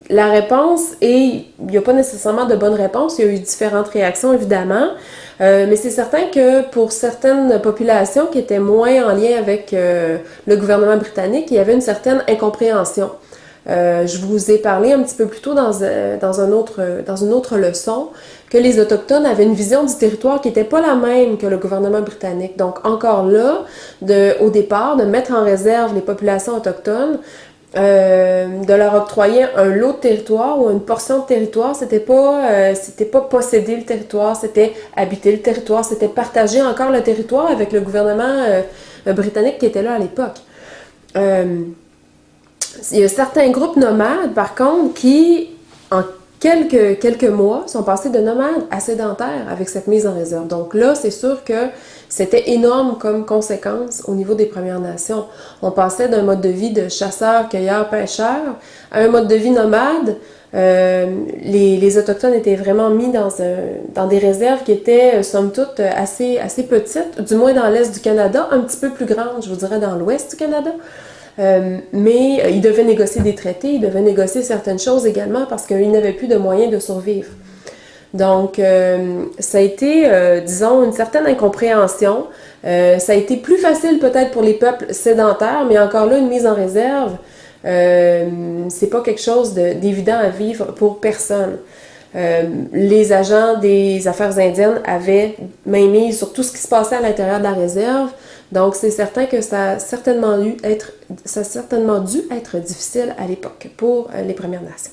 la réponse est, il n'y a pas nécessairement de bonne réponse, il y a eu différentes réactions évidemment, mais c'est certain que pour certaines populations qui étaient moins en lien avec le gouvernement britannique, il y avait une certaine incompréhension. Je vous ai parlé un petit peu plus tôt dans une autre leçon que les Autochtones avaient une vision du territoire qui n'était pas la même que le gouvernement britannique. Donc encore là, au départ, de mettre en réserve les populations autochtones, de leur octroyer un lot de territoire ou une portion de territoire, c'était pas posséder le territoire, c'était habiter le territoire, c'était partager encore le territoire avec le gouvernement britannique qui était là à l'époque. Il y a certains groupes nomades, par contre, qui, en quelques mois, sont passés de nomades à sédentaires avec cette mise en réserve. Donc là, c'est sûr que c'était énorme comme conséquence au niveau des Premières Nations. On passait d'un mode de vie de chasseurs, cueilleurs, pêcheurs à un mode de vie nomade. Les Autochtones étaient vraiment mis dans des réserves qui étaient, somme toute, assez petites, du moins dans l'est du Canada, un petit peu plus grandes, je vous dirais, dans l'ouest du Canada. Mais ils devaient négocier des traités, ils devaient négocier certaines choses également parce qu'ils n'avaient plus de moyens de survivre. Donc, ça a été, disons, une certaine incompréhension. Ça a été plus facile peut-être pour les peuples sédentaires, mais encore là, une mise en réserve, c'est pas quelque chose d'évident à vivre pour personne. Les agents des affaires indiennes avaient mainmise sur tout ce qui se passait à l'intérieur de la réserve. Donc, c'est certain que ça a certainement dû être difficile à l'époque pour les Premières Nations.